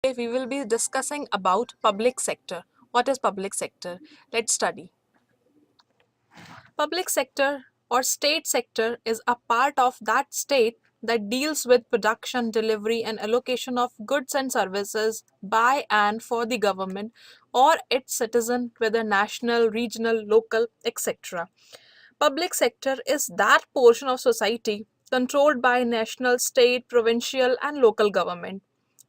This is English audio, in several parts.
today we will be discussing about public sector. What is public sector? Let's study. Public sector or state sector is a part of that state that deals with production, delivery, and allocation of goods and services by and for the government or its citizen, whether national, regional, local, etc. Public sector is that portion of society controlled by national, state, provincial, and local government.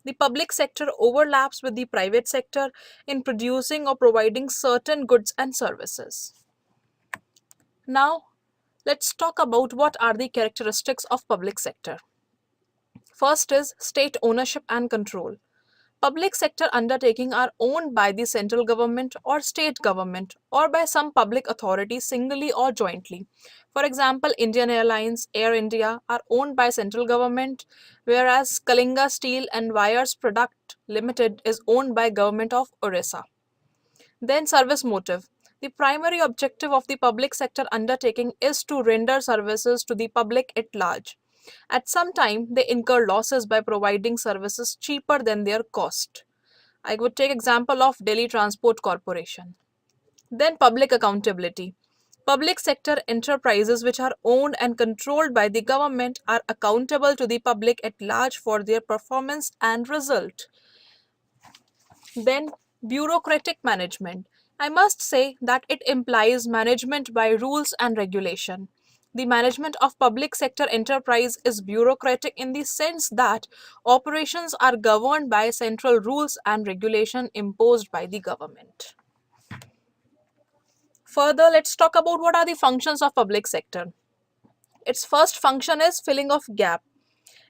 The public sector overlaps with the private sector in producing or providing certain goods and services. Now, let's talk about what are the characteristics of public sector. First is state ownership and control. Public sector undertakings are owned by the central government or state government or by some public authority singly or jointly. For example, Indian Airlines, Air India are owned by central government, whereas Kalinga Steel and Wires Product Limited is owned by government of Orissa. Then service motive. The primary objective of the public sector undertaking is to render services to the public at large. At some time, they incur losses by providing services cheaper than their cost. I would take example of Delhi Transport Corporation. Then public accountability. Public sector enterprises which are owned and controlled by the government are accountable to the public at large for their performance and result. Then bureaucratic management. I must say that it implies management by rules and regulation. The management of public sector enterprise is bureaucratic in the sense that operations are governed by central rules and regulation imposed by the government. Further, let's talk about what are the functions of public sector. Its first function is filling of gap.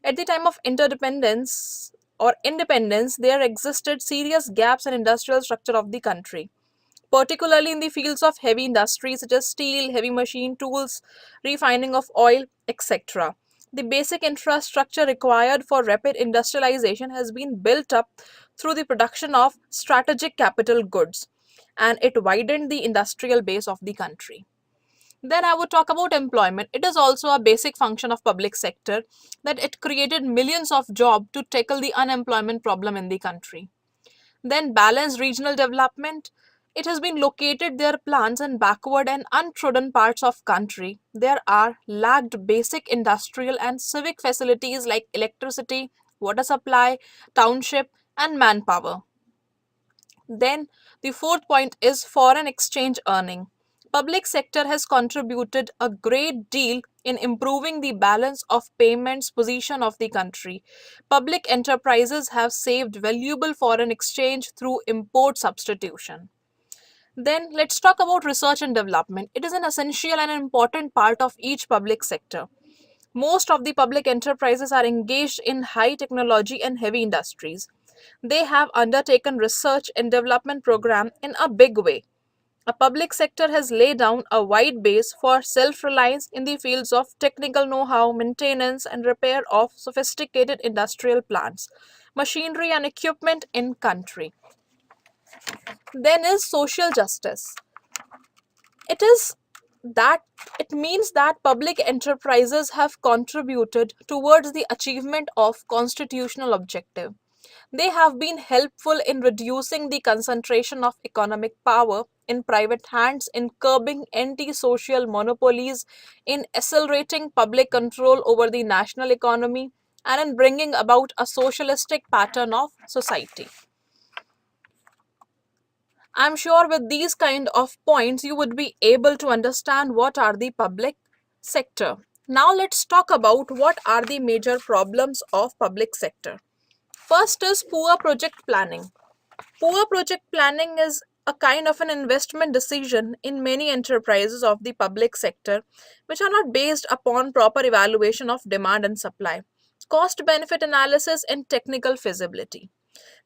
At the time of interdependence or independence, there existed serious gaps in industrial structure of the country, particularly in the fields of heavy industries such as steel, heavy machine tools, refining of oil, etc. The basic infrastructure required for rapid industrialization has been built up through the production of strategic capital goods, and it widened the industrial base of the country. Then I would talk about employment. It is also a basic function of public sector that it created millions of jobs to tackle the unemployment problem in the country. Then balanced regional development. It has been located their plants in backward and untrodden parts of country. There are lacked basic industrial and civic facilities like electricity, water supply, township, and manpower. Then the fourth point is foreign exchange earning. Public sector has contributed a great deal in improving the balance of payments position of the country. Public enterprises have saved valuable foreign exchange through import substitution. Then let's talk about research and development. It is an essential and important part of each public sector. Most of the public enterprises are engaged in high technology and heavy industries. They have undertaken research and development program in a big way. A public sector has laid down a wide base for self-reliance in the fields of technical know-how, maintenance and repair of sophisticated industrial plants, machinery and equipment in country. Then is social justice. It is that it means that public enterprises have contributed towards the achievement of constitutional objective. They have been helpful in reducing the concentration of economic power in private hands, in curbing anti-social monopolies, in accelerating public control over the national economy, and in bringing about a socialistic pattern of society. I'm sure with these kind of points you would be able to understand what are the public sector. Now let's talk about what are the major problems of public sector. First is poor project planning. Poor project planning is a kind of an investment decision in many enterprises of the public sector which are not based upon proper evaluation of demand and supply, cost benefit analysis and technical feasibility.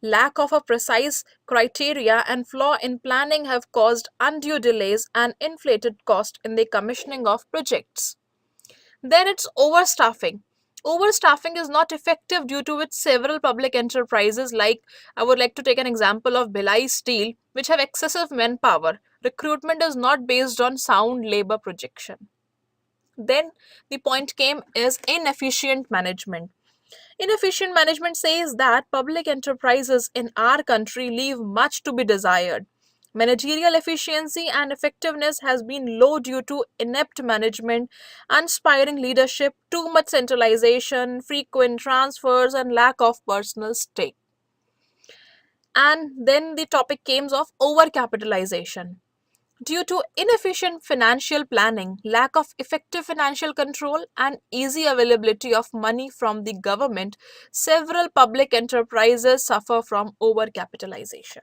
Lack of a precise criteria and flaw in planning have caused undue delays and inflated cost in the commissioning of projects. Then it's overstaffing. Overstaffing is not effective due to which several public enterprises, like I would like to take an example of Bhilai Steel, which have excessive manpower. Recruitment is not based on sound labor projection. Then the point came is inefficient management. Inefficient management says that public enterprises in our country leave much to be desired. Managerial efficiency and effectiveness has been low due to inept management, uninspiring leadership, too much centralization, frequent transfers, and lack of personal stake. And then the topic came of overcapitalization. Due to inefficient financial planning, lack of effective financial control, and easy availability of money from the government, several public enterprises suffer from overcapitalization.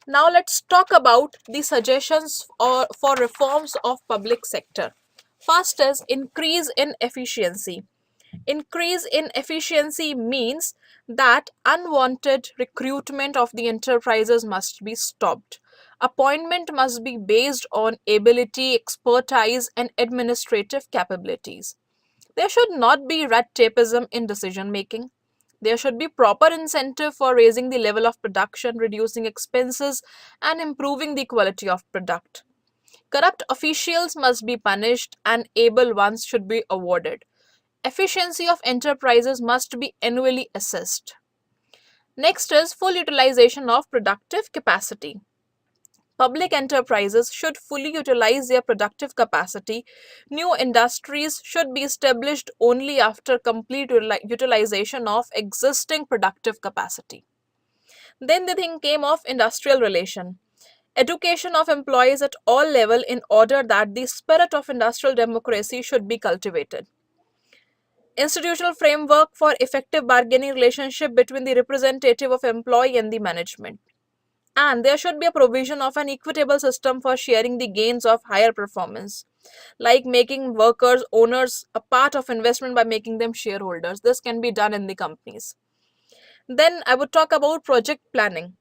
Now let's talk about the suggestions for reforms of public sector. First is increase in efficiency. Increase in efficiency means that unwanted recruitment of the enterprises must be stopped. Appointment must be based on ability, expertise, and administrative capabilities. There should not be red tapeism in decision making. There should be proper incentive for raising the level of production, reducing expenses, and improving the quality of product. Corrupt officials must be punished and able ones should be awarded. Efficiency of enterprises must be annually assessed. Next is full utilization of productive capacity. Public enterprises should fully utilize their productive capacity. New industries should be established only after complete utilization of existing productive capacity. Then the thing came of industrial relation. Education of employees at all level in order that the spirit of industrial democracy should be cultivated. Institutional framework for effective bargaining relationship between the representative of employee and the management. And there should be a provision of an equitable system for sharing the gains of higher performance, like making workers owners a part of investment by making them shareholders. This can be done in the companies. Then I would talk about project planning.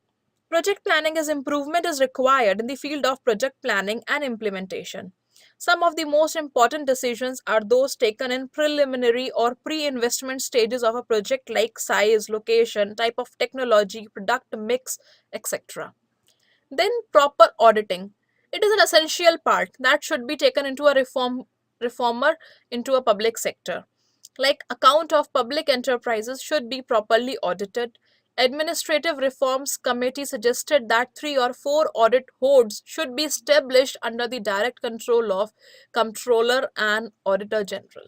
Project planning is improvement is required in the field of project planning and implementation. Some of the most important decisions are those taken in preliminary or pre-investment stages of a project, like size, location, type of technology, product mix, etc. Then proper auditing. It is an essential part that should be taken into a reformer into a public sector. Like account of public enterprises should be properly audited. Administrative Reforms Committee suggested that 3 or 4 audit boards should be established under the direct control of Comptroller and Auditor General.